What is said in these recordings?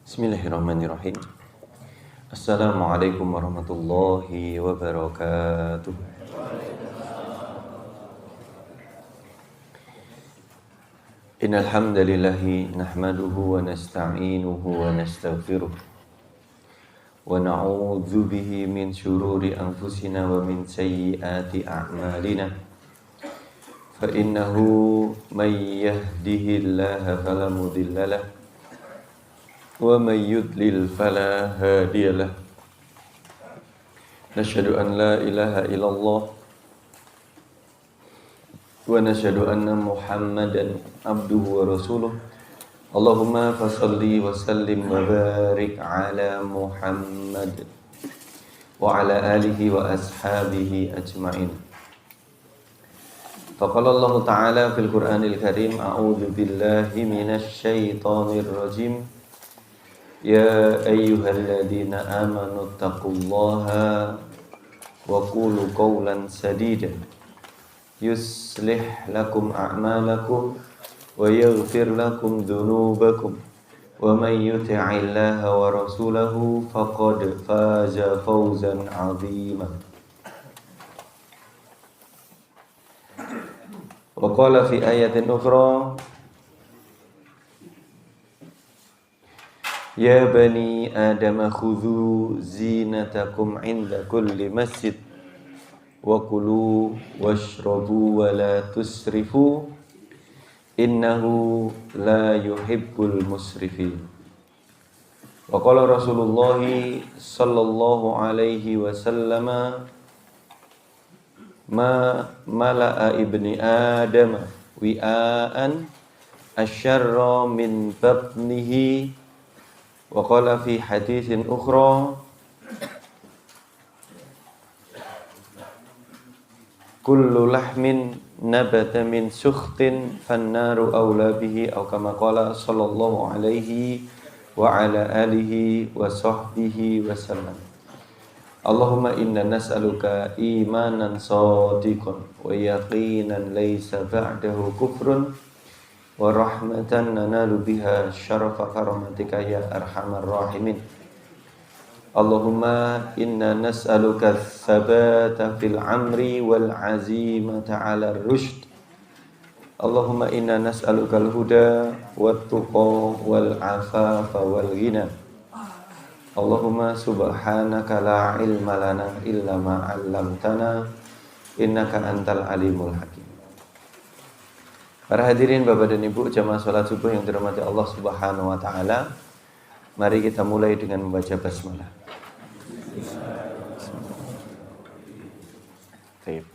Bismillahirrahmanirrahim. Assalamualaikum warahmatullahi wabarakatuh. Innal hamdalillahi nahmaduhu wa nasta'inuhu wa nastaghfiruh wa na'udzu bihi min shururi anfusina wa min sayyiati a'malina. Fa innahu may yahdihillahu fala mudhillalah wa may yudlil fala hadiyalah. Nashhadu an la ilaha illallah wa nashhadu anna Muhammadan abduhu wa rasuluh. Allahumma fashalli wa sallim wa barik ala Muhammad wa ala alihi wa ashabihi ajma'in. Faqala Allah Ta'ala fil Qur'anil Karim, a'udzu billahi minasy syaithanir rajim. Ya ayyuhalladzina amanu taqullaha wa qulu qawlan sadida yuslih lakum a'malakum wa yaghfir lakum dhunubakum wa may yuti'illaha wa rasulahu faqad faza fawzan 'azima. Wa qala fi ayatin ukhra, Ya bani Adam khudhu zinatakum inda kulli masjid wa kulu washrabu wa la tusrifu innahu la yuhibbul musrifin. Wa qala Rasulullah sallallahu alaihi wasallam, ma mala'a ibni Adam wi'aan asyarra min batnihi. Wa qala fi haditsin ukhra, kullu lahmin nabata min sukhtin fannaru awla bihi, aw kama qala sallallahu alaihi wa ala alihi wa sahbihi wa sallam. Allahumma inna nas'aluka imanan shadiqan wa yaqinan laysa ba'dahu kufrun wa rahmatan nanalu biha syarafa karamatika ya arhamar rahimin. Allahumma inna nas'aluka tsabata fil amri wal azimata 'ala rusyd. Allahumma inna nas'aluka al-huda wat tuqa wal afafa wal ghina. Allahumma subhanaka la ilma lana illa ma 'allamtana innaka antal alimul hakim. Para hadirin Bapak dan Ibu jamaah salat subuh yang dirahmati Allah Subhanahu wa taala, mari kita mulai dengan membaca basmalah. Baik.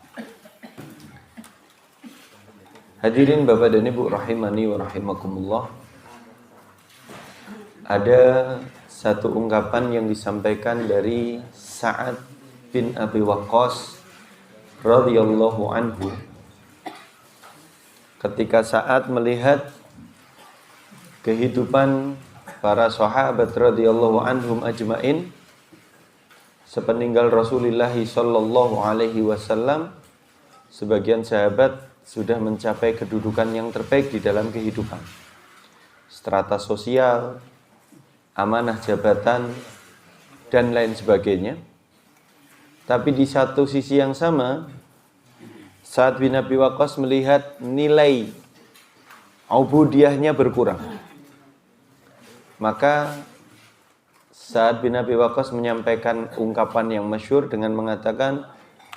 Hadirin Bapak dan Ibu rahimani wa rahimakumullah. Ada satu ungkapan yang disampaikan dari Sa'ad bin Abi Waqqas radhiyallahu anhu ketika Sa'ad melihat kehidupan para sahabat radhiyallahu anhum ajmain sepeninggal Rasulullah sallallahu alaihi wasallam. Sebagian sahabat sudah mencapai kedudukan yang terbaik di dalam kehidupan, strata sosial, amanah jabatan, dan lain sebagainya. Tapi di satu sisi yang sama, Sa'ad bin Abi Waqqas melihat nilai ubudiyahnya berkurang. Maka Sa'ad bin Abi Waqqas menyampaikan ungkapan yang masyhur dengan mengatakan,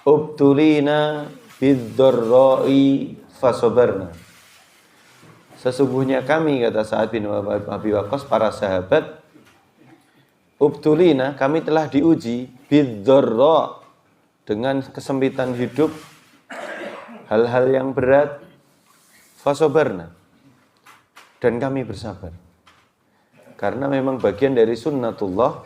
ubtulina bid-dharra'i fasabarna. Sesungguhnya kami, kata Sa'ad bin Abi Waqqas, para sahabat, ubtulina, kami telah diuji bid-dharra, dengan kesempitan hidup, hal-hal yang berat, fasabarna, dan kami bersabar. Karena memang bagian dari sunnatullah,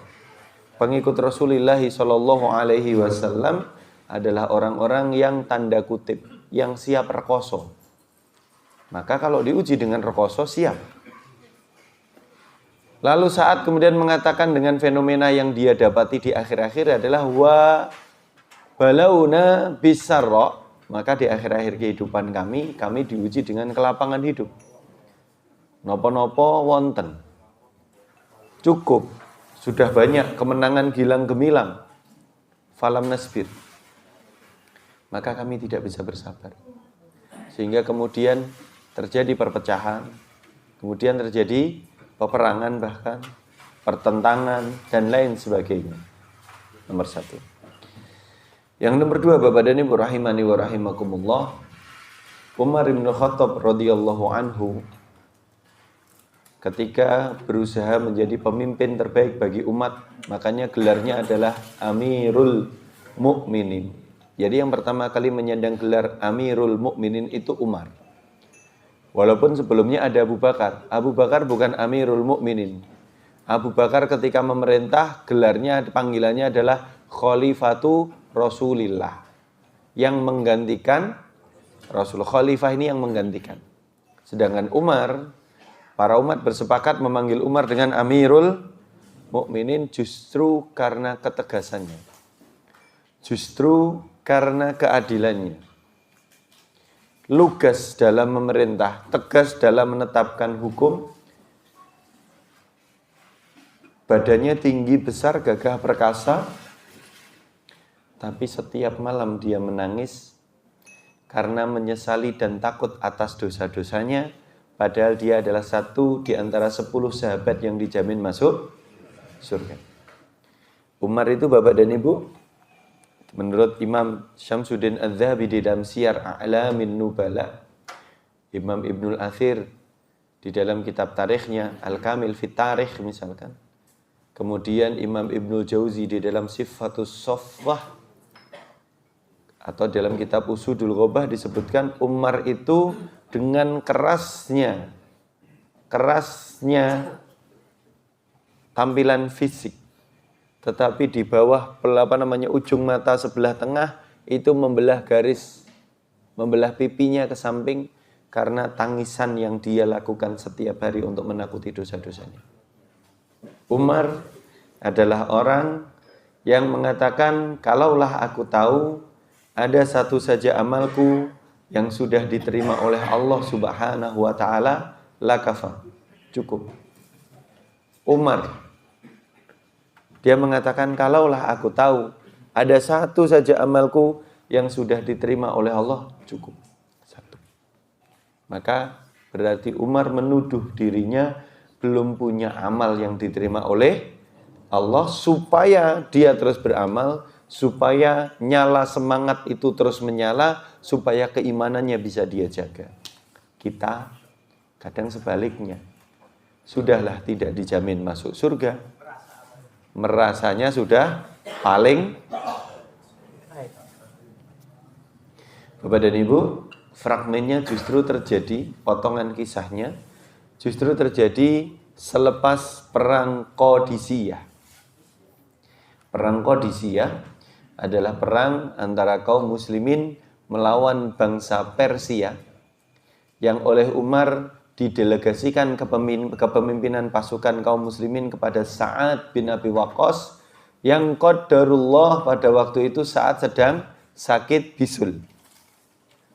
pengikut Rasulullah sallallahu alaihi wasallam adalah orang-orang yang tanda kutip, yang siap rekoso. Maka kalau diuji dengan rekoso, siap. Lalu Sa'ad kemudian mengatakan dengan fenomena yang dia dapati di akhir-akhir adalah wa balauna bisarra. Maka di akhir-akhir kehidupan kami diuji dengan kelapangan hidup. Nopo-nopo wonten. cukup, sudah banyak kemenangan gilang gemilang, falam nasbir, maka kami tidak bisa bersabar. Sehingga kemudian terjadi perpecahan, kemudian terjadi peperangan bahkan, pertentangan dan lain sebagainya. Nomor 1. Yang nomor 2, Bapak dan Ibu rahimani wa rahimakumullah, Umar bin Khattab radhiyallahu anhu ketika berusaha menjadi pemimpin terbaik bagi umat, makanya gelarnya adalah Amirul Mukminin. Jadi yang pertama kali menyandang gelar Amirul Mukminin itu Umar. Walaupun sebelumnya ada Abu Bakar. Abu Bakar bukan Amirul Mukminin. Abu Bakar ketika memerintah gelarnya, panggilannya adalah Khalifatu Rasulillah, yang menggantikan Rasul. Khalifah ini yang menggantikan. Sedangkan Umar, para umat bersepakat memanggil Umar dengan Amirul Mukminin justru karena ketegasannya, justru karena keadilannya, lugas dalam memerintah, tegas dalam menetapkan hukum, badannya tinggi besar, gagah perkasa, tapi setiap malam dia menangis karena menyesali dan takut atas dosa-dosanya, padahal dia adalah satu di antara 10 sahabat yang dijamin masuk surga. Umar itu, Bapak dan Ibu, menurut Imam Syamsuddin Az-Zahabi di dalam Siyar A'lamin Nubala, Imam Ibnul Athir di dalam kitab tarikhnya Al-Kamil Fit Tarikh misalkan, kemudian Imam Ibnul Jauzi di dalam Sifatus Sofwah, atau dalam kitab Usudul Ghobah disebutkan Umar itu dengan kerasnya tampilan fisik, tetapi di bawah ujung mata sebelah tengah itu membelah garis, membelah pipinya ke samping karena tangisan yang dia lakukan setiap hari untuk menakuti dosa-dosanya. Umar adalah orang yang mengatakan, kalaulah aku tahu ada satu saja amalku yang sudah diterima oleh Allah Subhanahu wa ta'ala, lakafa, cukup. Umar, dia mengatakan, kalaulah aku tahu ada satu saja amalku yang sudah diterima oleh Allah, cukup. Satu. Maka berarti Umar menuduh dirinya belum punya amal yang diterima oleh Allah, supaya dia terus beramal, supaya nyala semangat itu terus menyala, supaya keimanannya bisa dia jaga. Kita kadang sebaliknya, sudahlah tidak dijamin masuk surga, merasanya sudah paling. Bapak dan Ibu, fragmennya justru terjadi, potongan kisahnya justru terjadi selepas perang Qadisiyah. Perang Qadisiyah adalah perang antara kaum muslimin melawan bangsa Persia yang oleh Umar didelegasikan kepemimpinan pasukan kaum muslimin kepada Sa'ad bin Abi Waqqas yang qadarullah pada waktu itu Sa'ad sedang sakit bisul.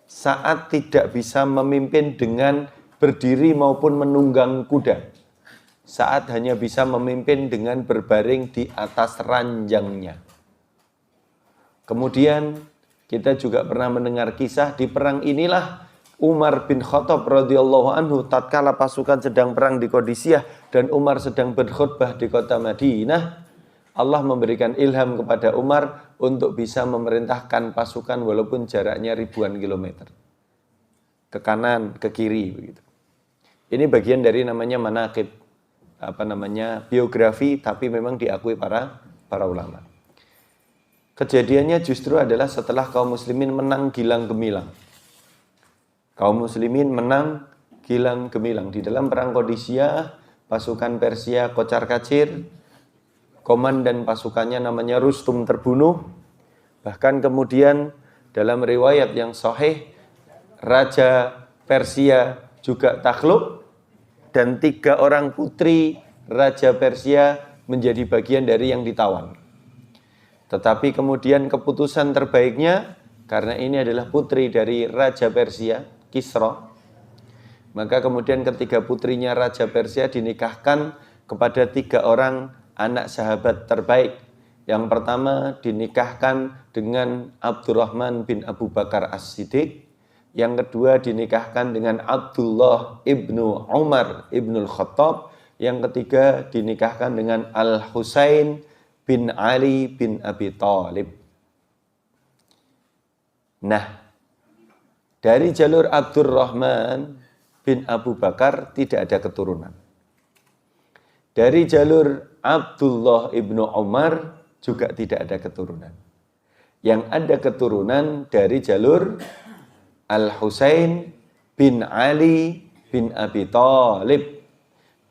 Sa'ad tidak bisa memimpin dengan berdiri maupun menunggang kuda. Sa'ad hanya bisa memimpin dengan berbaring di atas ranjangnya. Kemudian kita juga pernah mendengar kisah di perang inilah Umar bin Khattab radhiyallahu anhu tatkala pasukan sedang perang di Qadisiyah dan Umar sedang berkhutbah di kota Madinah, Allah memberikan ilham kepada Umar untuk bisa memerintahkan pasukan walaupun jaraknya ribuan kilometer. Ke kanan, ke kiri begitu. Ini bagian dari namanya manaqib, biografi, tapi memang diakui para ulama. Kejadiannya justru adalah setelah kaum muslimin menang gilang gemilang. Kaum muslimin menang gilang gemilang. Di dalam perang Qadisiyah, pasukan Persia kocar-kacir, komandan pasukannya namanya Rustum terbunuh. Bahkan kemudian dalam riwayat yang sahih, Raja Persia juga takluk, dan 3 orang putri Raja Persia menjadi bagian dari yang ditawan. Tetapi kemudian keputusan terbaiknya, karena ini adalah putri dari Raja Persia, Kisra, maka kemudian ketiga putrinya Raja Persia dinikahkan kepada 3 orang anak sahabat terbaik. Yang pertama dinikahkan dengan Abdurrahman bin Abu Bakar As-Siddiq. Yang kedua dinikahkan dengan Abdullah ibnu Umar ibnul Khattab. Yang ketiga dinikahkan dengan Al-Husain bin Ali bin Abi Thalib. Nah, dari jalur Abdurrahman bin Abu Bakar tidak ada keturunan. Dari jalur Abdullah ibnu Umar juga tidak ada keturunan. Yang ada keturunan dari jalur Al-Husain bin Ali bin Abi Thalib.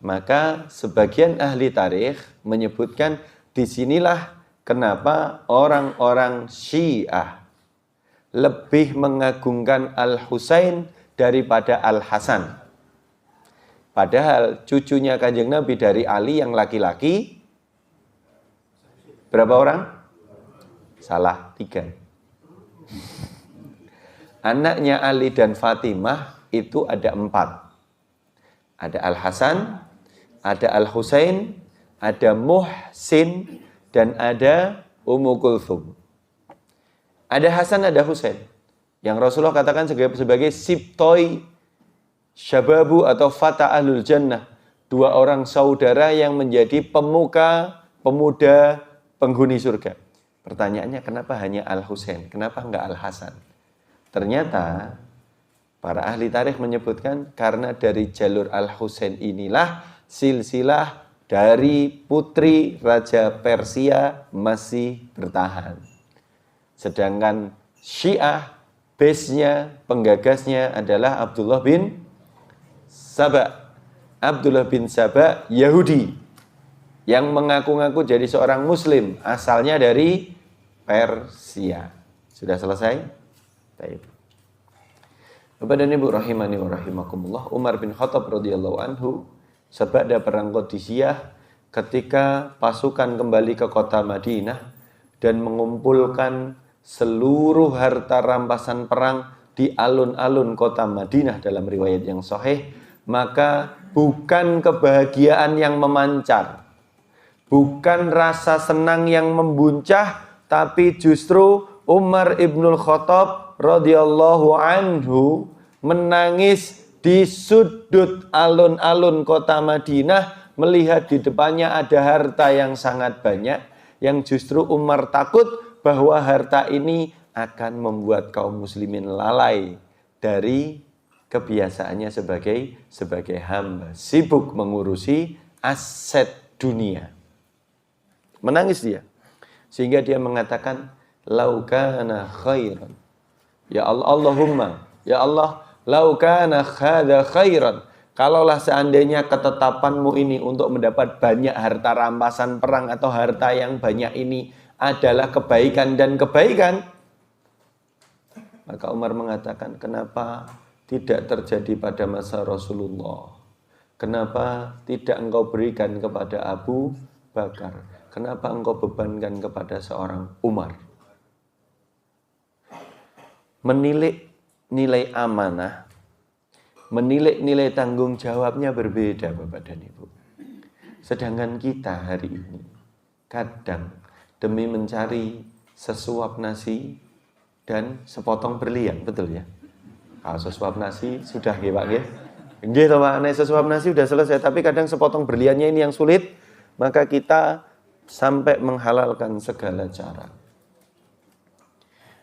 Maka sebagian ahli tarikh menyebutkan disinilah kenapa orang-orang Syiah lebih mengagungkan Al-Husain daripada Al-Hasan. Padahal cucunya Kanjeng Nabi dari Ali yang laki-laki berapa orang? Salah, 3. Anaknya Ali dan Fatimah itu ada 4. Ada Al-Hasan, ada Al-Husain, ada Muhsin, dan ada Ummu Kulthum. Ada Hasan, ada Husain. Yang Rasulullah katakan sebagai sibtoi syababu atau fata ahlul jannah. 2 orang saudara yang menjadi pemuda penghuni surga. Pertanyaannya kenapa hanya Al-Husain? Kenapa enggak Al-Hasan? Ternyata para ahli tarikh menyebutkan karena dari jalur Al-Husain inilah silsilah dari putri Raja Persia masih bertahan. Sedangkan Syiah, base-nya, penggagasnya adalah Abdullah bin Saba. Abdullah bin Saba Yahudi yang mengaku-ngaku jadi seorang Muslim, asalnya dari Persia. Sudah selesai? Baik. Bapak dan Ibu rahimani wa rahimakumullah, Umar bin Khattab radhiyallahu anhu sabda perang Qadisiyah ketika pasukan kembali ke kota Madinah dan mengumpulkan seluruh harta rampasan perang di alun-alun kota Madinah dalam riwayat yang sahih, maka bukan kebahagiaan yang memancar, bukan rasa senang yang membuncah, tapi justru Umar ibnul Khattab radhiyallahu anhu menangis di sudut alun-alun kota Madinah melihat di depannya ada harta yang sangat banyak, yang justru Umar takut bahwa harta ini akan membuat kaum muslimin lalai dari kebiasaannya sebagai hamba, sibuk mengurusi aset dunia. Menangis dia. Sehingga dia mengatakan, "Lau kana khairan." Ya Allah, Allahumma, ya Allah, "Lau kana hadza khairan." Kalaulah seandainya ketetapanmu ini untuk mendapat banyak harta rampasan perang atau harta yang banyak ini adalah kebaikan dan kebaikan, maka Umar mengatakan, kenapa tidak terjadi pada masa Rasulullah? Kenapa tidak engkau berikan kepada Abu Bakar? Kenapa engkau bebankan kepada seorang Umar? Menilik nilai amanah, menilik nilai tanggung jawabnya berbeda, Bapak dan Ibu. Sedangkan kita hari ini kadang demi mencari sesuap nasi dan sepotong berlian, betul ya? Kalau sesuap nasi sudah nggih Pak nggih. Nggih to Pak, nek sesuap nasi sudah selesai, tapi kadang sepotong berliannya ini yang sulit, maka kita sampai menghalalkan segala cara.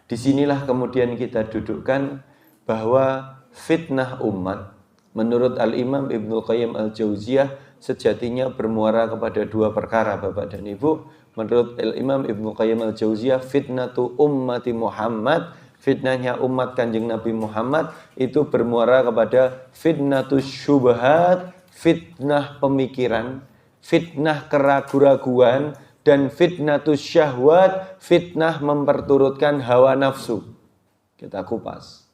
Disinilah kemudian kita dudukkan bahwa fitnah umat menurut Al-Imam Ibnu Qayyim Al-Jauziyah sejatinya bermuara kepada 2 perkara, Bapak dan Ibu. Menurut Al-Imam Ibnu Qayyim Al-Jauziyah, fitnatu ummati Muhammad, fitnahnya umat Kanjeng Nabi Muhammad itu bermuara kepada fitnatus syubhat, fitnah pemikiran, fitnah keraguan-raguan, dan fitnatus syahwat, fitnah memperturutkan hawa nafsu. Kita kupas.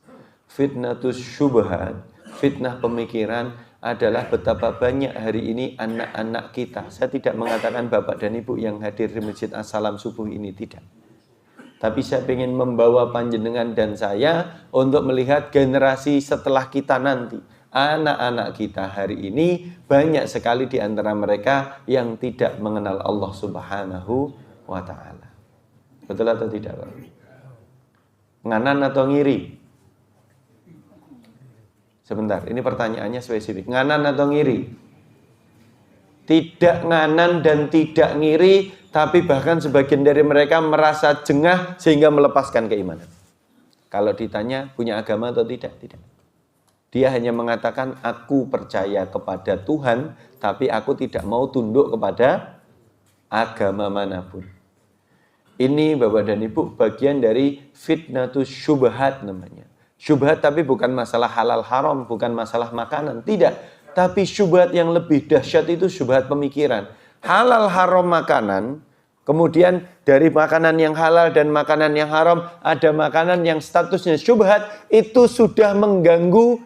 Fitnatus syubhat, fitnah pemikiran adalah betapa banyak hari ini anak-anak kita. Saya tidak mengatakan Bapak dan Ibu yang hadir di Masjid As-Salam subuh ini, tidak. Tapi saya ingin membawa panjenengan dan saya untuk melihat generasi setelah kita nanti. anak-anak kita hari ini banyak sekali di antara mereka yang tidak mengenal Allah Subhanahu wa Ta'ala. Betul atau tidak, Pak? Nganan atau ngiri? Sebentar, ini pertanyaannya spesifik. Nganan atau ngiri? Tidak nganan dan tidak ngiri, tapi bahkan sebagian dari mereka merasa jengah sehingga melepaskan keimanan. Kalau ditanya punya agama atau tidak? Tidak. Dia hanya mengatakan aku percaya kepada Tuhan, tapi aku tidak mau tunduk kepada agama manapun. Ini Bapak dan Ibu bagian dari fitnatus syubhat namanya. Syubhat tapi bukan masalah halal haram, bukan masalah makanan, tidak. Tapi syubhat yang lebih dahsyat itu syubhat pemikiran. Halal haram makanan, kemudian dari makanan yang halal dan makanan yang haram, ada makanan yang statusnya syubhat, itu sudah mengganggu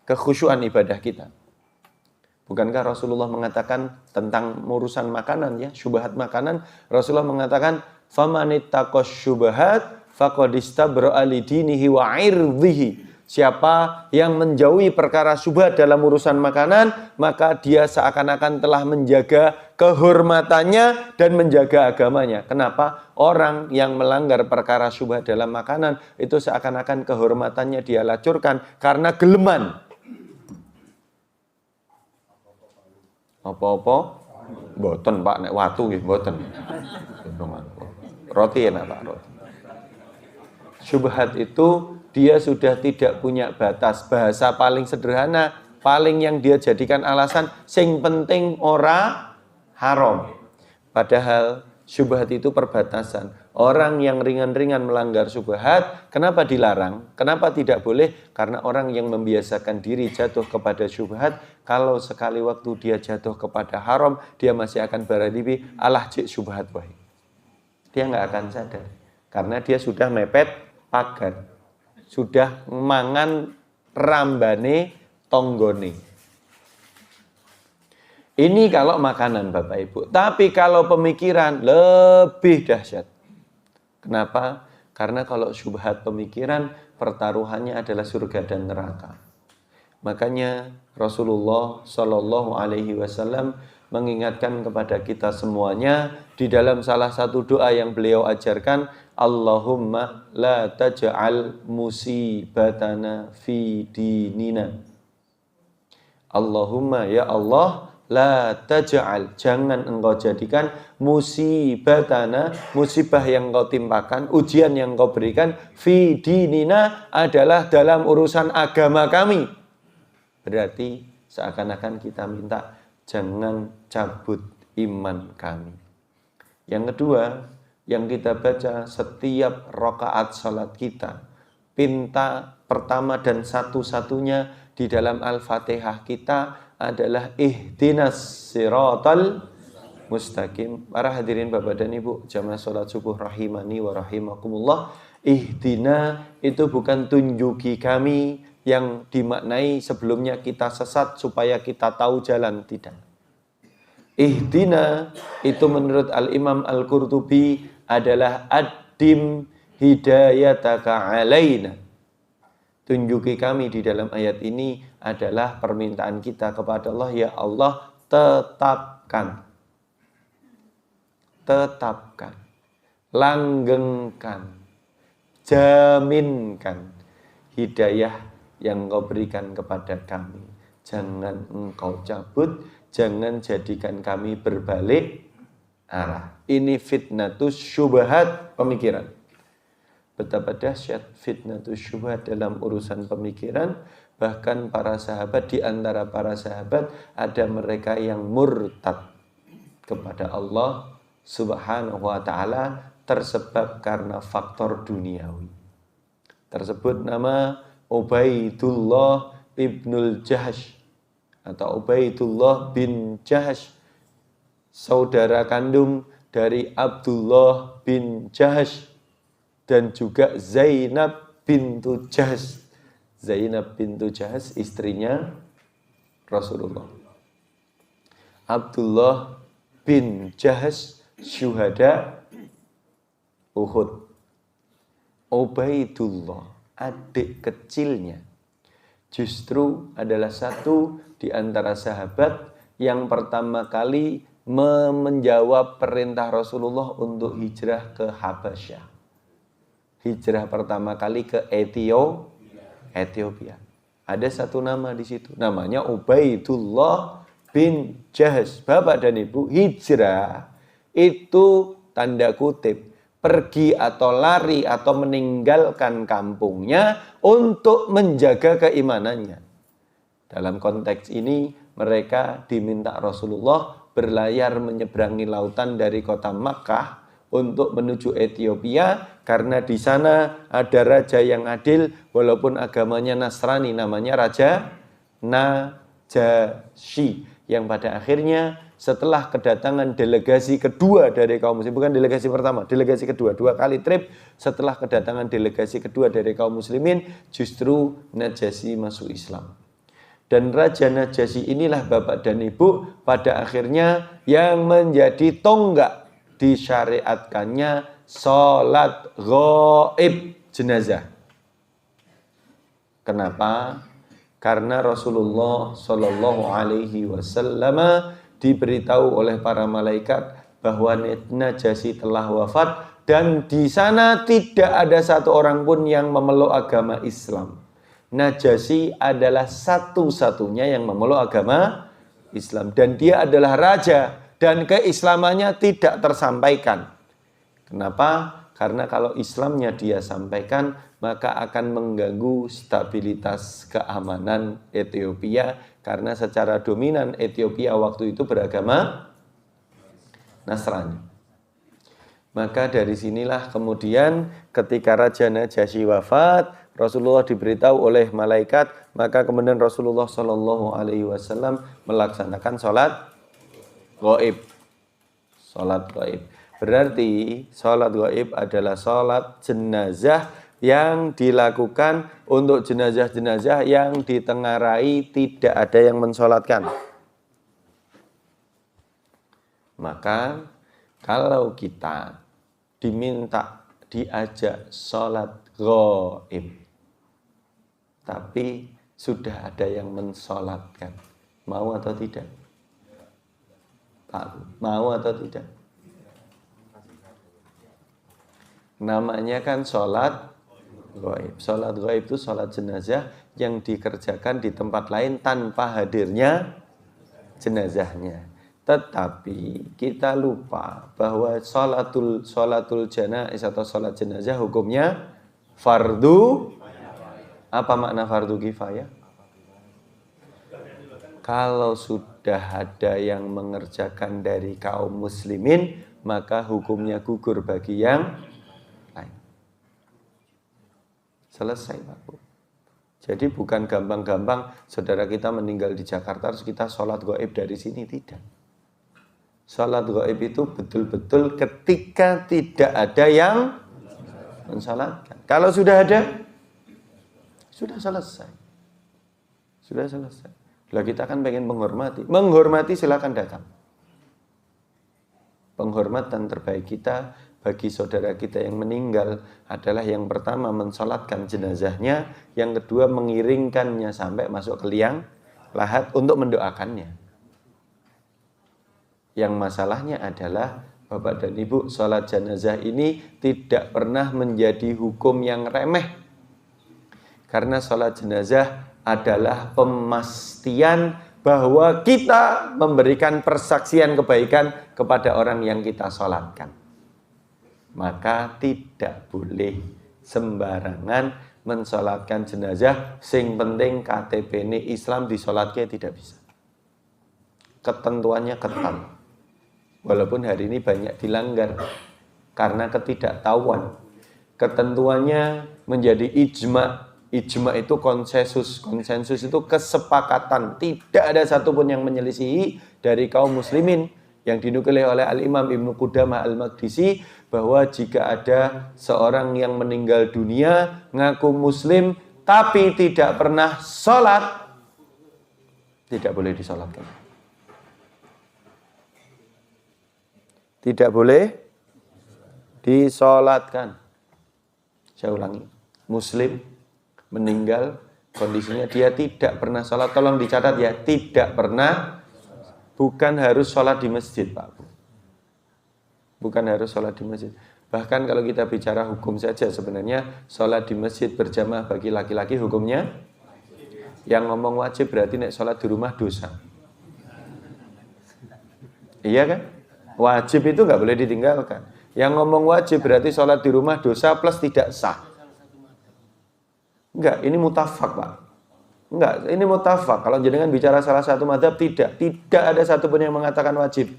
kekhusyuan ibadah kita. Bukankah Rasulullah mengatakan tentang urusan makanan ya, syubhat makanan, Rasulullah mengatakan famanittaqas syubhat faqad istabra'a lidinihi wa 'irdhihi. Siapa yang menjauhi perkara syubhat dalam urusan makanan, maka dia seakan-akan telah menjaga kehormatannya dan menjaga agamanya. Kenapa? Orang yang melanggar perkara syubhat dalam makanan itu seakan-akan kehormatannya dia lacurkan karena geleman. Apa-apa? Mboten Pak, nek watu nggih mboten. Roti enak Pak, roti. Syubhat itu dia sudah tidak punya batas. Bahasa paling sederhana, paling yang dia jadikan alasan, sing penting ora haram. Padahal syubhat itu perbatasan. Orang yang ringan-ringan melanggar syubhat, kenapa dilarang? Kenapa tidak boleh? Karena orang yang membiasakan diri jatuh kepada syubhat, kalau sekali waktu dia jatuh kepada haram, dia masih akan beradibi, alah cik syubhat wae. Dia nggak akan sadar. Karena dia sudah mepet pagar. Sudah mangan rambane tonggone. Ini kalau makanan Bapak Ibu. Tapi kalau pemikiran lebih dahsyat. Kenapa? Karena kalau syubhat pemikiran, pertaruhannya adalah surga dan neraka. Makanya Rasulullah Shallallahu Alaihi Wasallam mengingatkan kepada kita semuanya di dalam salah satu doa yang beliau ajarkan, Allahumma la taj'al musibatana fi dinina. Allahumma ya Allah, la taj'al, jangan engkau jadikan musibatana, musibah yang engkau timpakan, ujian yang engkau berikan, fi dinina adalah dalam urusan agama kami. Berarti seakan-akan kita minta jangan cabut iman kami. Yang kedua, yang kita baca setiap rakaat salat kita, pinta pertama dan satu-satunya di dalam Al-Fatihah kita adalah ihdinas siratal mustaqim. Para hadirin Bapak dan Ibu, jamaah salat subuh rahimani wa rahimakumullah. Ihdina itu bukan tunjuki kami yang dimaknai sebelumnya kita sesat supaya kita tahu jalan, tidak. Ihdina itu menurut Al-Imam Al-Qurtubi adalah addim hidayataka alaina. Tunjuki kami di dalam ayat ini adalah permintaan kita kepada Allah, ya Allah tetapkan, langgengkan, jaminkan hidayah yang engkau berikan kepada kami. Jangan engkau cabut, jangan jadikan kami berbalik arah. Ini fitnatus syubhat pemikiran. Betapa dahsyat fitnatus syubhat dalam urusan pemikiran. Bahkan para sahabat, di antara para sahabat ada mereka yang murtad kepada Allah Subhanahu wa ta'ala tersebab karena faktor duniawi. Tersebut nama Ubaidullah ibnul Jahsh atau Ubaidullah bin Jahsh, saudara kandung dari Abdullah bin Jahsh dan juga Zainab bintu Jahsh. Zainab bintu Jahsh istrinya Rasulullah. Abdullah bin Jahsh syuhada Uhud. Ubaidullah adik kecilnya justru adalah satu di antara sahabat yang pertama kali menjawab perintah Rasulullah untuk hijrah ke Habasyah. Hijrah pertama kali ke Ethiopia. Ada satu nama di situ, namanya Ubaidullah bin Jahsh. Bapak dan Ibu, hijrah itu tanda kutip pergi atau lari atau meninggalkan kampungnya untuk menjaga keimanannya. Dalam konteks ini mereka diminta Rasulullah berlayar menyeberangi lautan dari kota Makkah untuk menuju Ethiopia karena di sana ada raja yang adil walaupun agamanya Nasrani, namanya Raja Najasyi, yang pada akhirnya setelah kedatangan delegasi kedua dari kaum muslimin, bukan delegasi pertama, delegasi kedua, 2 kali trip, setelah kedatangan delegasi kedua dari kaum muslimin, justru Najasyi masuk Islam. Dan Raja Najasyi inilah Bapak dan Ibu pada akhirnya yang menjadi tonggak disyariatkannya sholat ghaib jenazah. Kenapa? Karena Rasulullah Shallallahu Alaihi Wasallam diberitahu oleh para malaikat bahwa Najasyi telah wafat dan di sana tidak ada satu orang pun yang memeluk agama Islam. Najasyi adalah satu-satunya yang memeluk agama Islam dan dia adalah raja dan keislamannya tidak tersampaikan. Kenapa? Karena kalau Islamnya dia sampaikan maka akan mengganggu stabilitas keamanan Ethiopia karena secara dominan Ethiopia waktu itu beragama Nasrani. Maka dari sinilah kemudian ketika Raja Najasyi wafat, Rasulullah diberitahu oleh malaikat, maka kemudian Rasulullah Shallallahu Alaihi Wasallam melaksanakan sholat ghaib. Sholat ghaib berarti sholat ghaib adalah sholat jenazah yang dilakukan untuk jenazah-jenazah yang ditengarai tidak ada yang mensolatkan. Maka kalau kita diminta diajak sholat ghaib tapi sudah ada yang mensolatkan, mau atau tidak? Pak, mau atau tidak? Namanya kan sholat ghaib. Sholat ghaib itu sholat jenazah yang dikerjakan di tempat lain tanpa hadirnya jenazahnya. Tetapi kita lupa bahwa sholatul janazah atau sholat jenazah hukumnya fardu. Apa makna fardu kifayah? Kalau sudah ada yang mengerjakan dari kaum muslimin, maka hukumnya gugur bagi yang lain. Selesai, Pak Bu. Jadi bukan gampang-gampang saudara kita meninggal di Jakarta terus kita sholat ghaib dari sini, tidak. Sholat ghaib itu betul-betul ketika tidak ada yang mensalatkan. Kalau sudah ada, sudah selesai. Sudah selesai. Lah kita kan pengen menghormati. Menghormati silakan datang. Penghormatan terbaik kita bagi saudara kita yang meninggal adalah yang pertama mensolatkan jenazahnya, yang kedua mengiringkannya sampai masuk ke liang lahat untuk mendoakannya. Yang masalahnya adalah Bapak dan Ibu, sholat jenazah ini tidak pernah menjadi hukum yang remeh. Karena sholat jenazah adalah pemastian bahwa kita memberikan persaksian kebaikan kepada orang yang kita sholatkan. Maka tidak boleh sembarangan mensolatkan jenazah. Sing penting KTP ini Islam disolatnya tidak bisa. Ketentuannya ketat. Walaupun hari ini banyak dilanggar karena ketidaktahuan. Ketentuannya menjadi ijma. Ijma itu konsensus. Konsensus itu kesepakatan. Tidak ada satupun yang menyelisihi dari kaum muslimin yang dinukil oleh Al-Imam Ibnu Qudamah Al-Maqdisi bahwa jika ada seorang yang meninggal dunia ngaku muslim tapi tidak pernah sholat, tidak boleh disolatkan. Tidak boleh disolatkan. Saya ulangi, muslim meninggal Kondisinya dia tidak pernah sholat, tolong dicatat ya, tidak pernah, bukan harus sholat di masjid Pak Bu. Bukan harus sholat di masjid. Bahkan kalau kita bicara hukum saja sebenarnya sholat di masjid berjamaah bagi laki-laki hukumnya, yang ngomong wajib berarti nek sholat di rumah dosa. Iya kan? Wajib itu nggak boleh ditinggalkan. Yang ngomong wajib berarti sholat di rumah dosa plus tidak sah. Enggak, ini mutafak Pak. Enggak, ini mutafak. Kalau jenengan bicara salah satu mazhab, tidak ada satupun yang mengatakan wajib.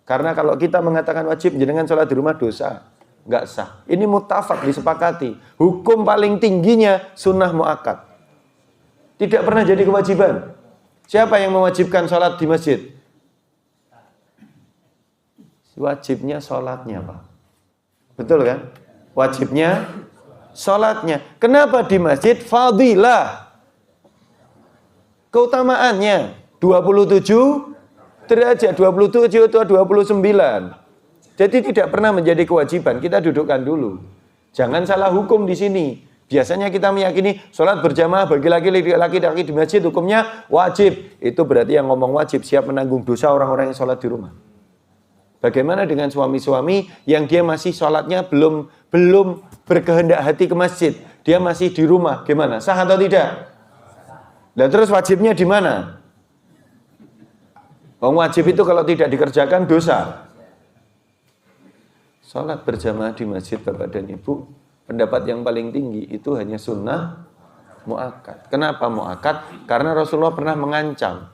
Karena kalau kita mengatakan wajib, jenengan sholat di rumah dosa, enggak sah. Ini mutafak, disepakati. Hukum paling tingginya sunnah muakkad. Tidak pernah jadi kewajiban. Siapa yang mewajibkan sholat di masjid? Wajibnya sholatnya Pak. Betul kan? Wajibnya sholatnya. Kenapa di masjid? Fadilah. Keutamaannya 27 derajat, 27 atau 29. Jadi tidak pernah menjadi kewajiban. Kita dudukkan dulu. Jangan salah hukum di sini. Biasanya kita meyakini sholat berjamaah bagi laki-laki di masjid hukumnya wajib. Itu berarti yang ngomong wajib siap menanggung dosa orang-orang yang sholat di rumah. Bagaimana dengan suami-suami yang dia masih sholatnya belum berkehendak hati ke masjid, dia masih di rumah, gimana? Sah atau tidak? Nah terus wajibnya di mana? Wajib itu kalau tidak dikerjakan dosa. Sholat berjamaah di masjid Bapak dan Ibu, pendapat yang paling tinggi itu hanya sunnah muakkad. Kenapa muakkad? Karena Rasulullah pernah mengancam.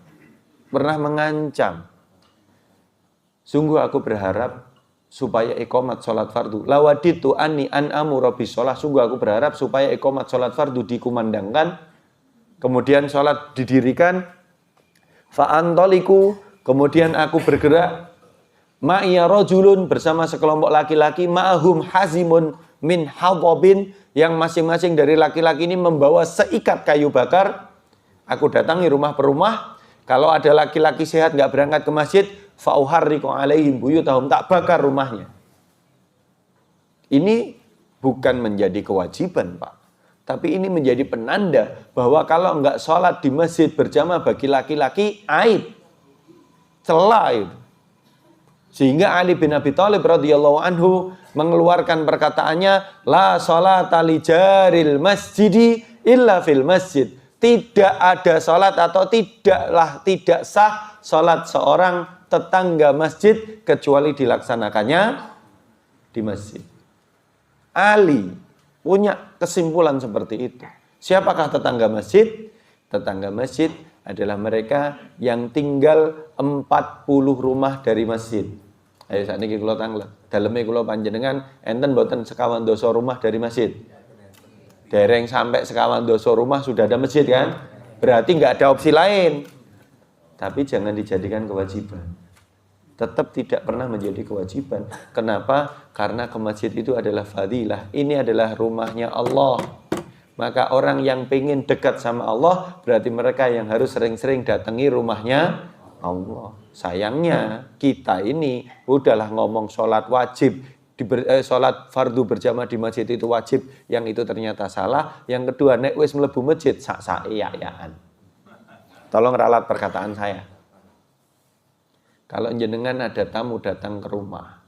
Sungguh aku berharap supaya iqamat sholat fardu. Lawaditu anni an'amu rabbi sholat. Sungguh aku berharap supaya iqamat sholat fardu dikumandangkan. Kemudian sholat didirikan. Fa'antoliku. Kemudian aku bergerak. Ma'iya rajulun bersama sekelompok laki-laki. Ma'ahum hazimun min hadhabin. Yang masing-masing dari laki-laki ini membawa seikat kayu bakar. Aku datangi rumah per rumah. Kalau ada laki-laki sehat nggak berangkat ke masjid, fa'uharriqu alaihim buyutahum, tak bakar rumahnya. Ini bukan menjadi kewajiban, Pak. Tapi ini menjadi penanda bahwa kalau nggak sholat di masjid berjamaah bagi laki-laki, aib. Celah itu. Sehingga Ali bin Abi Thalib radhiyallahu anhu mengeluarkan perkataannya, la sholata li jaril masjidi illa fil masjid. Tidak ada sholat atau tidak sah sholat seorang tetangga masjid kecuali dilaksanakannya di masjid. Ali punya kesimpulan seperti itu. Siapakah tetangga masjid? Tetangga masjid adalah mereka yang tinggal 40 rumah dari masjid. Ayo saat ini kula tanglet. Daleme kula panjenengan enten mboten sekawan doso rumah dari masjid. Dereng sampai sekawan doso rumah sudah ada masjid kan? Berarti nggak ada opsi lain. Tapi jangan dijadikan kewajiban. Tetap tidak pernah menjadi kewajiban. Kenapa? Karena ke masjid itu adalah fadilah. Ini adalah rumahnya Allah. Maka orang yang pengen dekat sama Allah, berarti mereka yang harus sering-sering datangi rumahnya Allah. Sayangnya kita ini udahlah ngomong sholat wajib. Sholat fardu berjamaah di masjid itu wajib, yang itu ternyata salah. Yang kedua, nek wis mlebu masjid sak-sak-iyaan. Tolong ralat perkataan saya. Kalau jenengan ada tamu datang ke rumah,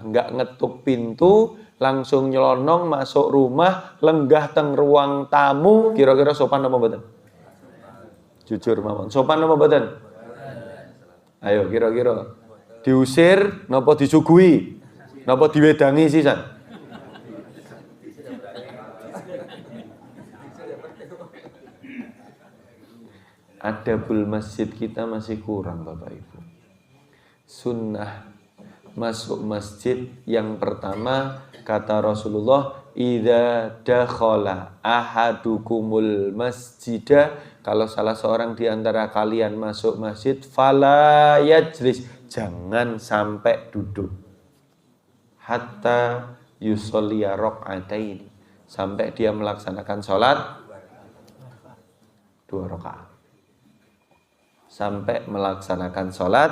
nggak ngetuk pintu, langsung nyelonong masuk rumah, lenggah teng ruang tamu, kira-kira sopan apa mboten? Jujur mawon, sopan apa mboten? Ayo kira-kira. Diusir, napa disuguhi, napa diwedangi sisan. Adabul masjid kita masih kurang Bapak Ibu. Sunnah masuk masjid yang pertama kata Rasulullah, idza dakhala ahadukumul masjidah, kalau salah seorang di antara kalian masuk masjid, fala yajlis, jangan sampai duduk. Hatta yusolliya raq'atain, sampai dia melaksanakan sholat 2 rakaat. Sampai melaksanakan sholat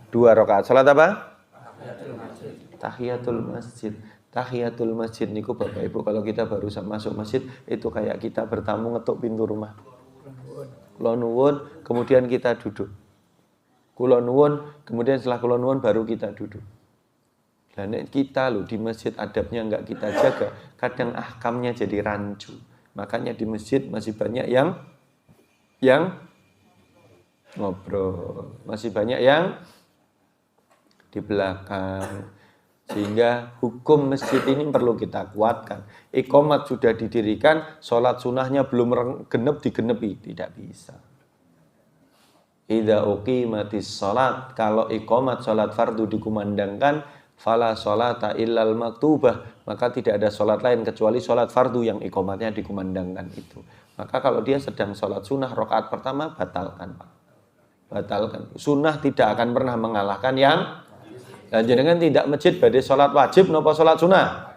2 rakaat. Sholat apa? Tahiyatul masjid. Tahiyatul masjid niku Bapak Ibu, kalau kita baru masuk masjid itu kayak kita bertamu ngetuk pintu rumah. Kula nuwun, kemudian kita duduk. Kula nuwun, kemudian setelah kula nuwun baru kita duduk. Dan kita loh di masjid adabnya enggak kita jaga, kadang ahkamnya jadi rancu. Makanya di masjid masih banyak yang ngobrol, masih banyak yang di belakang. Sehingga hukum masjid ini perlu kita kuatkan. Iqamat sudah didirikan, sholat sunnahnya belum genep digenepi, tidak bisa. Idza uqimatis sholat, kalau iqamat sholat fardu dikumandangkan, fala sholata illal maktubah, maka tidak ada sholat lain kecuali sholat fardu yang iqamatnya dikumandangkan itu. Maka kalau dia sedang sholat sunnah rakaat pertama, batalkan Pak. Batalkan. Sunnah tidak akan pernah mengalahkan yang dan jenengan tidak masjid badhe sholat wajib napa sholat sunnah?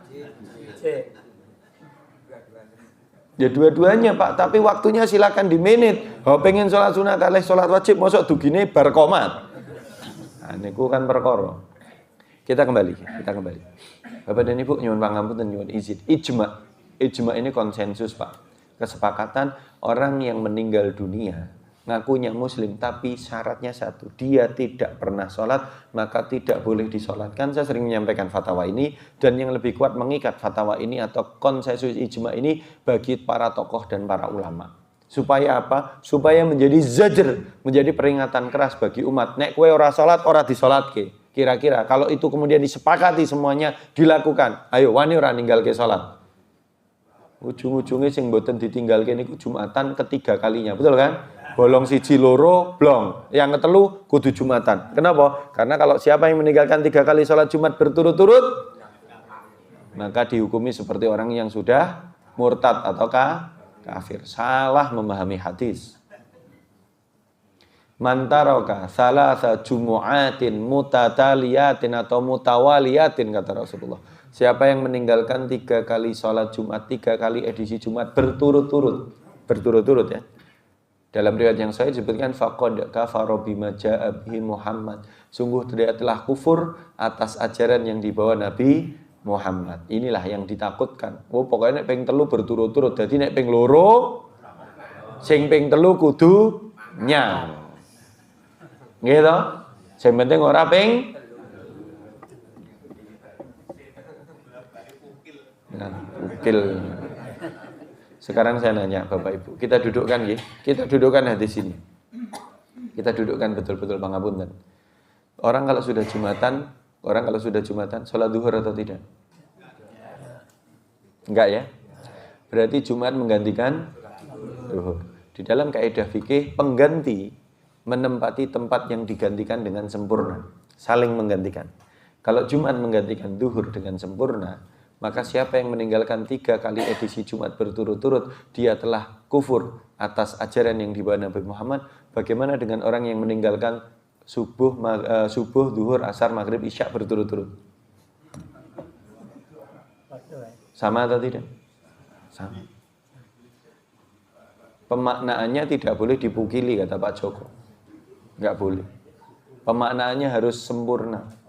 Ya dua-duanya Pak, tapi waktunya silakan di menit. Oh pengen sholat sunnah kalih sholat wajib, mosok dugine bar qomat. Nah niku kan perkara. Kita kembali. Bapak dan Ibu nyuwun pangapunten nyuwun izin. Ijma ini konsensus Pak. Kesepakatan orang yang meninggal dunia ngakunya muslim tapi syaratnya satu, dia tidak pernah sholat maka tidak boleh disolatkan. Saya sering menyampaikan fatwa ini, dan yang lebih kuat mengikat fatwa ini atau konsensus ijma ini bagi para tokoh dan para ulama. Supaya apa? Supaya menjadi zajr, menjadi peringatan keras bagi umat. Nek kowe ora sholat, ora disolatke. Kira-kira kalau itu kemudian disepakati semuanya dilakukan, ayo wani ora ninggalke sholat. Ujung-ujungnya sing mboten ditinggalke niku Jumatan ketiga kalinya, betul kan? Bolong siji loro blong, yang ketelu kudu Jumatan. Kenapa? Karena kalau siapa yang meninggalkan 3 kali sholat Jumat berturut-turut, maka dihukumi seperti orang yang sudah murtad atau kafir. Salah memahami hadis. Mantaroka salasa jumu'atin mutataliyatin atau mutawaliyatin, kata Rasulullah. Siapa yang meninggalkan 3 kali sholat Jumat, 3 kali edisi Jumat berturut-turut ya. Dalam riwayat yang saya disebutkan faqad kafara bima jaa bihi Muhammad. Sungguh dia telah kufur atas ajaran yang dibawa Nabi Muhammad. Inilah yang ditakutkan. Oh pokoknya nek ping 3 berturut-turut. Dadi nek ping 2 sing ping 3 kudu nyang. Nggih to? Sing penting ora ping ukil. Sekarang saya nanya Bapak Ibu, kita dudukkan ya, kita dudukkan hadis ini. Kita dudukkan betul-betul pangapunten. Orang kalau sudah Jumatan sholat duhur atau tidak? Enggak ya? Berarti Jumat menggantikan duhur. Di dalam kaidah fikih, pengganti menempati tempat yang digantikan dengan sempurna, saling menggantikan. Kalau Jumat menggantikan duhur dengan sempurna, maka siapa yang meninggalkan 3 kali edisi Jumat berturut-turut, dia telah kufur atas ajaran yang dibawa Nabi Muhammad. Bagaimana dengan orang yang meninggalkan subuh, duhur, asar, maghrib, isya berturut-turut? Sama atau tidak? Sama. Pemaknaannya tidak boleh dipukili, kata Pak Joko. Enggak boleh. Pemaknaannya harus sempurna.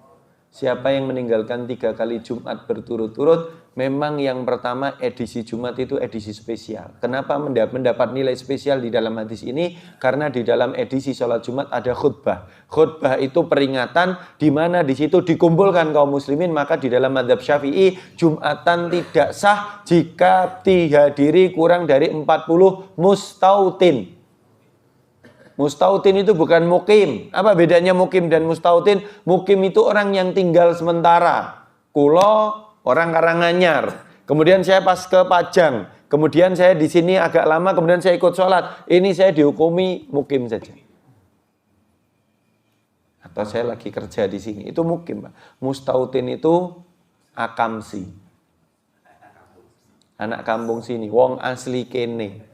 Siapa yang meninggalkan 3 kali Jumat berturut-turut, memang yang pertama edisi Jumat itu edisi spesial. Kenapa mendapat nilai spesial di dalam hadis ini? Karena di dalam edisi sholat Jumat ada khutbah. Khutbah itu peringatan di mana di situ dikumpulkan kaum muslimin. Maka di dalam mazhab Syafi'i, Jumatan tidak sah jika dihadiri kurang dari 40 mustautin. Mustautin itu bukan mukim. Apa bedanya mukim dan mustautin? Mukim itu orang yang tinggal sementara. Kulo orang Karanganyar. Kemudian saya pas ke Pajang. Kemudian saya di sini agak lama. Kemudian saya ikut sholat. Ini saya dihukumi mukim saja. Atau saya lagi kerja di sini. Itu mukim, Pak. Mustautin itu akamsi. Anak kampung sini. Wong asli kene.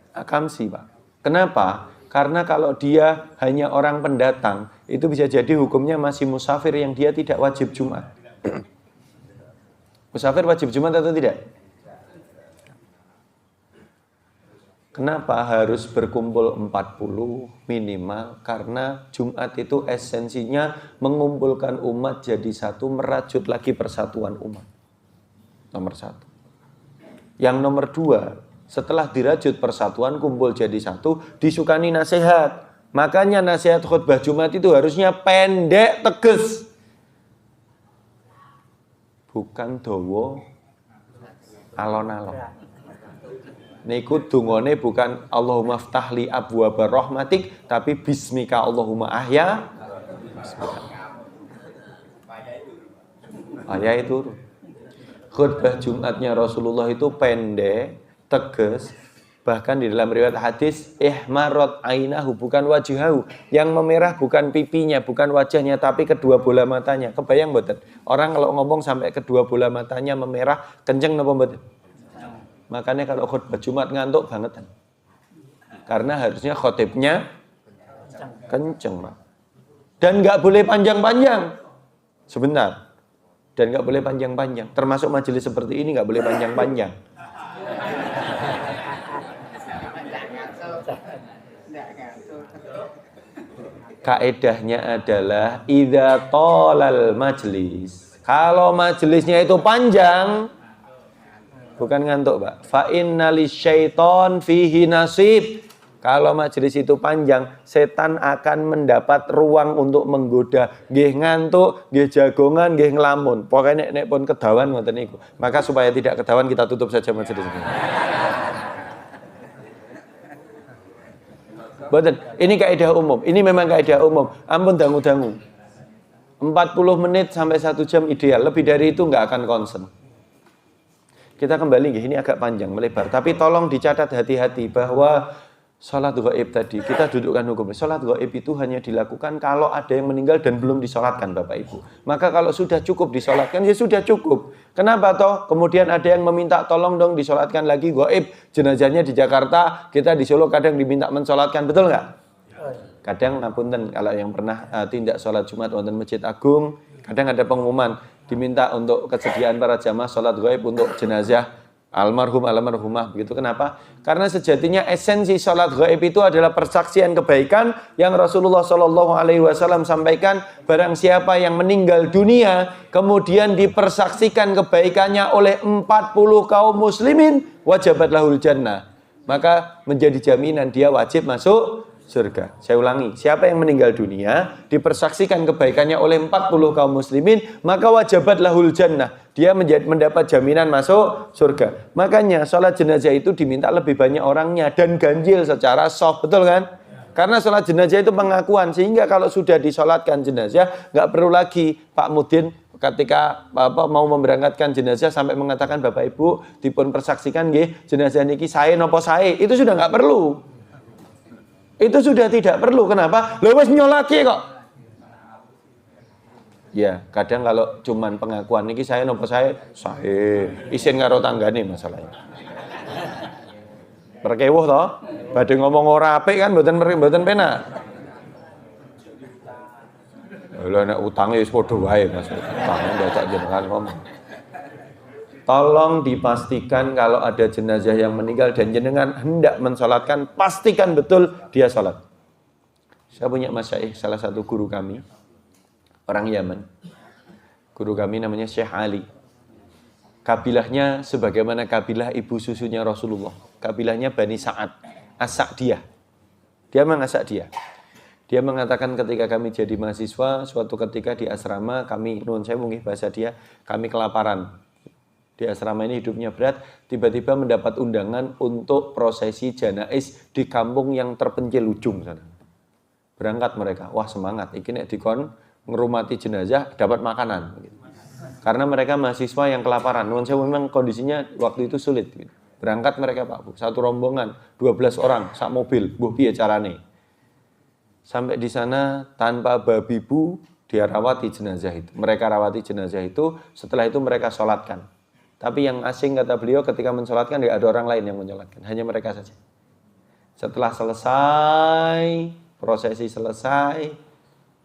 Akamsi, Pak. Kenapa? Karena kalau dia hanya orang pendatang, itu bisa jadi hukumnya masih musafir yang dia tidak wajib Jumat. Musafir wajib Jumat atau tidak? Kenapa harus berkumpul 40 minimal? Karena Jumat itu esensinya mengumpulkan umat jadi satu, merajut lagi persatuan umat. Nomor satu. Yang nomor dua, setelah dirajut persatuan, kumpul jadi satu, disukani nasihat. Makanya nasihat khutbah Jumat itu harusnya pendek, tegas. Bukan dawa alon-alon. Niku dungane bukan Allahumma ftahli abwaaba rahmatik, tapi bismika Allahumma ahya. Ahya itu. Khutbah Jumatnya Rasulullah itu pendek, tegas. Bahkan di dalam riwayat hadis, ihmarat ainahu, bukan wajahahu. Yang memerah bukan pipinya, bukan wajahnya, tapi kedua bola matanya. Kebayang mboten? Orang kalau ngomong sampai kedua bola matanya memerah, kenceng napa mboten? Makanya kalau khutbah Jumat ngantuk banget. Karena harusnya khotibnya kenceng, Pak. Dan nggak boleh panjang-panjang. Sebentar. Dan nggak boleh panjang-panjang. Termasuk majelis seperti ini nggak boleh panjang-panjang. Kaedahnya adalah idza tolal majlis. Kalau majelisnya itu panjang, bukan ngantuk, Pak. Fa innalis syaiton fihi nasib. Kalau majelis itu panjang, setan akan mendapat ruang untuk menggoda. Nggih ngantuk, nggih jagongan, nggih ngelamun. Pokoknya nek pun kedawan ngoten niku. Maka supaya tidak kedawan kita tutup saja majelis ini. Boten, ini kaidah umum. Ini memang kaidah umum. Ampun dangu-dangu. 40 menit sampai 1 jam ideal. Lebih dari itu nggak akan concern. Kita kembali, ini agak panjang, melebar. Tapi tolong dicatat hati-hati bahwa sholat gaib tadi, kita dudukkan hukumnya. Sholat gaib itu hanya dilakukan kalau ada yang meninggal dan belum disolatkan, Bapak Ibu. Maka kalau sudah cukup disolatkan, ya sudah cukup. Kenapa toh? Kemudian ada yang meminta tolong dong disolatkan lagi gaib. Jenazahnya di Jakarta, kita di Solo kadang diminta mensolatkan, betul nggak? Kadang, ngapunten, kalau yang pernah tindak sholat Jumat wonten Masjid Agung, kadang ada pengumuman, diminta untuk kesediaan para jamaah sholat gaib untuk jenazah almarhum, almarhumah. Begitu kenapa? Karena sejatinya esensi sholat gaib itu adalah persaksian kebaikan yang Rasulullah SAW sampaikan. Barang siapa yang meninggal dunia kemudian dipersaksikan kebaikannya oleh 40 kaum muslimin, wajabat lahul jannah. Maka menjadi jaminan dia wajib masuk surga. Saya ulangi, siapa yang meninggal dunia dipersaksikan kebaikannya oleh 40 kaum muslimin, maka wajabat lahul jannah. Dia mendapat jaminan masuk surga. Makanya sholat jenazah itu diminta lebih banyak orangnya dan ganjil secara sah, betul kan? Karena sholat jenazah itu pengakuan, sehingga kalau sudah disolatkan jenazah nggak perlu lagi Pak Mudin ketika mau memberangkatkan jenazah sampai mengatakan Bapak Ibu dipun persaksikan nggih jenazah niki sae napa sae, itu sudah nggak perlu. Itu sudah tidak perlu. Kenapa? Lho wis nyolati kok. Ya, kadang kalau cuman pengakuan niki saya nopo saya isin karo tanggane masalahnya. Perkewuh to, badhe ngomong ora apik kan mboten penak. Lha nek utange wis padha wae Mas. Utange ndajak jenengan ngomong. Tolong dipastikan kalau ada jenazah yang meninggal dan jenengan hendak mensolatkan, pastikan betul dia sholat. Saya punya masyaikh, salah satu guru kami, orang Yaman. Guru kami namanya Syekh Ali. Kabilahnya sebagaimana kabilah ibu susunya Rasulullah. Kabilahnya Bani Sa'ad, As-Sa'diyah. Dia memang As-Sa'diyah. Dia mengatakan ketika kami jadi mahasiswa, suatu ketika di asrama, kami, nuwun sewu nggih bahasa dia, kami kelaparan. Di asrama ini hidupnya berat, tiba-tiba mendapat undangan untuk prosesi janais di kampung yang terpencil ujung sana. Berangkat mereka, wah semangat, iki nek dikon ngerumati jenazah dapat makanan. Karena mereka mahasiswa yang kelaparan, nuwun sewu memang kondisinya waktu itu sulit. Berangkat mereka Pak Bu, satu rombongan, 12 orang, sak mobil, mbuh piye carane. Sampai di sana tanpa babi bu, dia rawati jenazah itu. Mereka rawati jenazah itu, setelah itu mereka sholatkan. Tapi yang asing kata beliau ketika mensolatkan tidak ada orang lain yang mensolatkan, hanya mereka saja. Setelah selesai, prosesi selesai,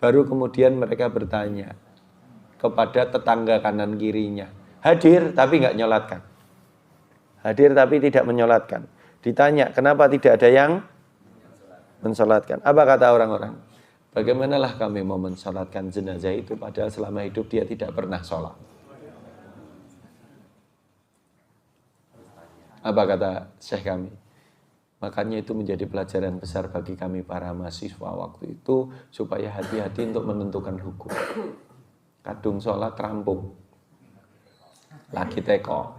baru kemudian mereka bertanya kepada tetangga kanan kirinya. Hadir tapi nggak nyolatkan. Hadir tapi tidak menyolatkan. Ditanya, kenapa tidak ada yang mensolatkan? Apa kata orang-orang? Bagaimanalah kami mau mensolatkan jenazah itu padahal selama hidup dia tidak pernah sholat? Apa kata Syekh kami? Makanya itu menjadi pelajaran besar bagi kami para mahasiswa waktu itu supaya hati-hati untuk menentukan hukum. Kadung sholat rampung, lagi teko.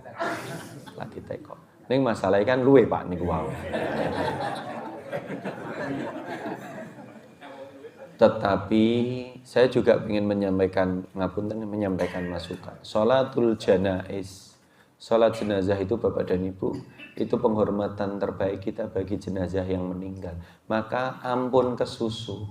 Ini masalahnya kan luwe Pak niku wau. Tetapi saya juga ingin menyampaikan masukan. Sholatul janaiz, sholat jenazah itu Bapak dan Ibu, itu penghormatan terbaik kita bagi jenazah yang meninggal. Maka ampun kesusu,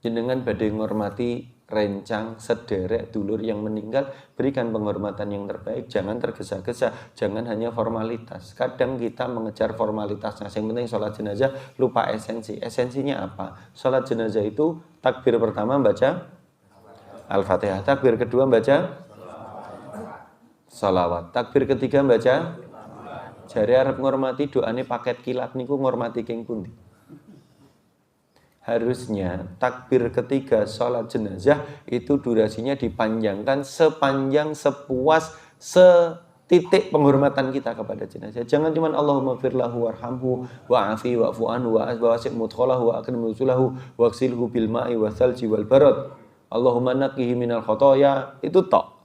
jenengan badhe ngormati rencang sederek dulur yang meninggal, berikan penghormatan yang terbaik, jangan tergesa-gesa, jangan hanya formalitas. Kadang kita mengejar formalitasnya, yang penting sholat jenazah lupa esensi. Esensinya apa? Sholat jenazah itu takbir pertama baca Al-Fatihah, takbir kedua baca sholawat, takbir ketiga baca jari arep ngormati doane paket kilat niku ngormati king pundi. Harusnya takbir ketiga sholat jenazah itu durasinya dipanjangkan sepanjang sepuas setitik penghormatan kita kepada jenazah. Jangan cuma Allahumma firlahu warhamhu wa'afi wa'fu anhu wa'asik mudkhalahu wa akrim nusulahu waqsilhu bil ma'i wa thalji wal barad. Allahumma naqihi minal khotoya, itu tok.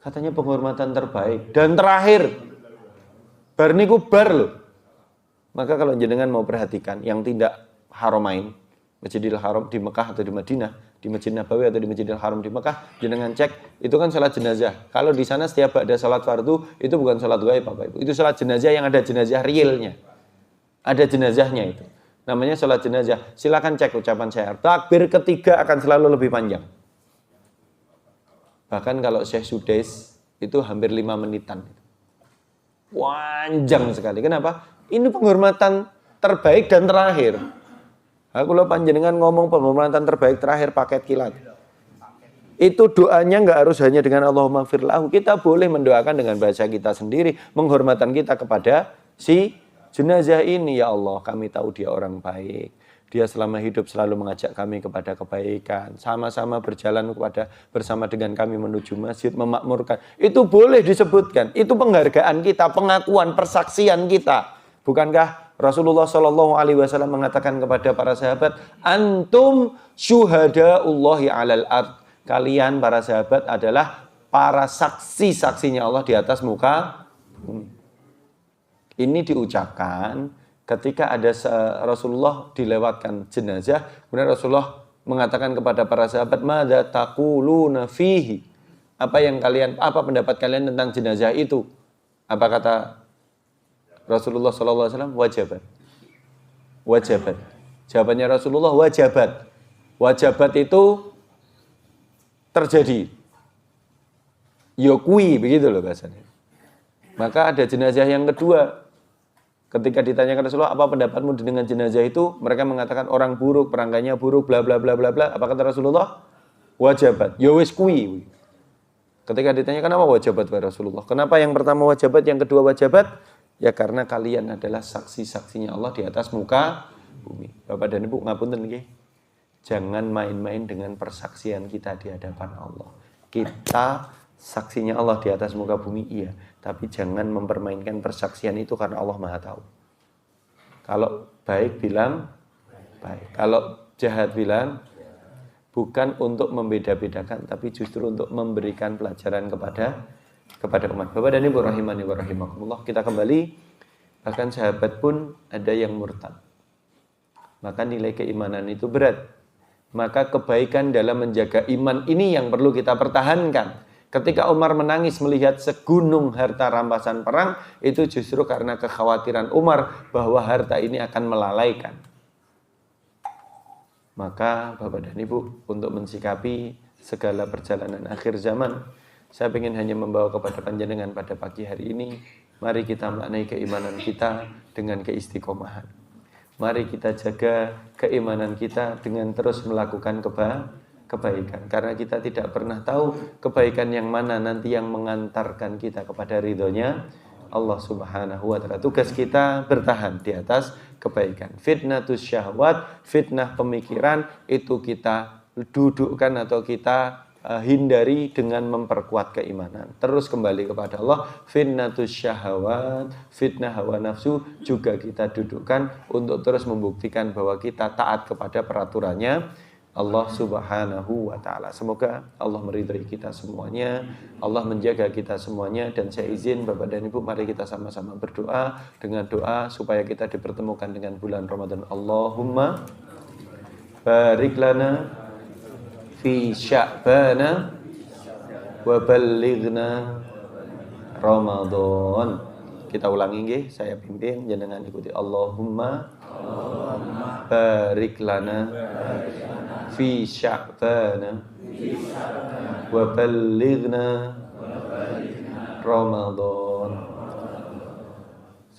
Katanya penghormatan terbaik dan terakhir. Bar niku bar loh. Maka kalau jenengan mau perhatikan yang tidak Haramain, Masjidil Haram di Mekah atau di Madinah, di Masjid Nabawi atau di Masjidil Haram di Mekah, jenengan cek, itu kan sholat jenazah. Kalau di sana setiap ada sholat fardu, itu bukan sholat gaib Bapak Ibu. Itu sholat jenazah yang ada jenazah realnya. Ada jenazahnya itu. Namanya sholat jenazah. Silakan cek ucapan saya. Takbir ketiga akan selalu lebih panjang. Bahkan kalau Syekh Sudais, itu hampir 5 menitan. Panjang sekali. Kenapa? Ini penghormatan terbaik dan terakhir. Aku lo panjenengan ngomong penghormatan terbaik terakhir paket kilat. Itu doanya nggak harus hanya dengan Allahumma firlahu. Kita boleh mendoakan dengan bahasa kita sendiri, penghormatan kita kepada si jenazah ini. Ya Allah, kami tahu dia orang baik. Dia selama hidup selalu mengajak kami kepada kebaikan. Sama-sama berjalan bersama dengan kami menuju masjid, memakmurkan. Itu boleh disebutkan. Itu penghargaan kita, pengakuan, persaksian kita. Bukankah Rasulullah Shallallahu Alaihi Wasallam mengatakan kepada para sahabat, antum syuhadaullahi alal ard. Kalian para sahabat adalah para saksi-saksinya Allah di atas muka bumi. Ini diucapkan ketika ada Rasulullah dilewatkan jenazah, kemudian Rasulullah mengatakan kepada para sahabat, madza taquluna fihi? Apa pendapat kalian tentang jenazah itu? Apa kata Rasulullah SAW? Wajabat. Jawabannya Rasulullah wajabat. Wajabat itu terjadi. Yokui, begitu loh bahasanya. Maka ada jenazah yang kedua. Ketika ditanyakan Rasulullah, apa pendapatmu dengan jenazah itu? Mereka mengatakan orang buruk, perangkainya buruk, bla bla bla bla bla. Apa kata Rasulullah? Wajabat. Yowes kui. Ketika ditanyakan apa wajabat kepada Rasulullah? Kenapa yang pertama wajabat, yang kedua wajabat? Ya karena kalian adalah saksi-saksinya Allah di atas muka bumi. Bapak dan Ibu, ngapunten nggih. Jangan main-main dengan persaksian kita di hadapan Allah. Kita saksinya Allah di atas muka bumi, iya. Tapi jangan mempermainkan persaksian itu karena Allah Maha Tahu. Kalau baik bilang baik. Kalau jahat bilang bukan untuk membeda-bedakan, tapi justru untuk memberikan pelajaran kepada umat. Bapak dan Ibu rahimani wa rahimakumullah, kita kembali, bahkan sahabat pun ada yang murtad. Maka nilai keimanan itu berat. Maka kebaikan dalam menjaga iman ini yang perlu kita pertahankan. Ketika Umar menangis melihat segunung harta rampasan perang, itu justru karena kekhawatiran Umar bahwa harta ini akan melalaikan. Maka Bapak dan Ibu, untuk mensikapi segala perjalanan akhir zaman, saya ingin hanya membawa kepada panjenengan pada pagi hari ini, mari kita maknai keimanan kita dengan keistiqomahan. Mari kita jaga keimanan kita dengan terus melakukan kebaikan. Karena kita tidak pernah tahu kebaikan yang mana nanti yang mengantarkan kita kepada ridhonya Allah Subhanahu wa taala. Tugas kita bertahan di atas kebaikan. Fitnatus syahwat, fitnah pemikiran itu kita dudukkan atau kita hindari dengan memperkuat keimanan. Terus kembali kepada Allah. Fitnatus syahwat, fitnah hawa nafsu juga kita dudukkan untuk terus membuktikan bahwa kita taat kepada peraturannya Allah Subhanahu wa taala. Semoga Allah meridhai kita semuanya, Allah menjaga kita semuanya, dan saya izin Bapak dan Ibu mari kita sama-sama berdoa dengan doa supaya kita dipertemukan dengan bulan Ramadan. Allahumma barik lana fi sya'bana wa ballighna Ramadan. Kita ulangi nggih, saya pimpin jenengan ikuti. Allahumma barik lana fi sya'bana wa ballighna Ramadan.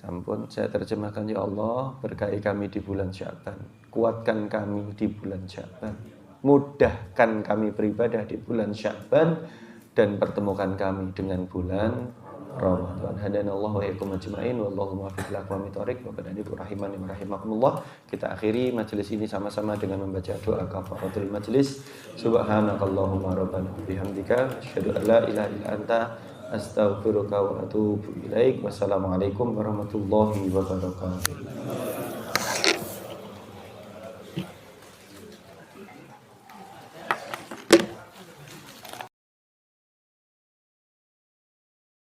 Sampun saya terjemahkan, ya Allah, berkahi kami di bulan Sya'ban, kuatkan kami di bulan Sya'ban, mudahkan kami beribadah di bulan Sya'ban, dan pertemukan kami dengan bulan Ramadan. Hadanallahu wa iyyakum ajma'in, wallahu muwaffiq ila aqwamit thoriq. Bapak dan Ibu rahimani wa rahimakumullah. Kita akhiri majelis ini sama-sama dengan membaca doa kafaratul majelis. Subhanakallahumma rabbana bihamdika asyhadu an la ilaha illa anta astaghfiruka wa atubu ilaik. Wassalamualaikum warahmatullahi wabarakatuh.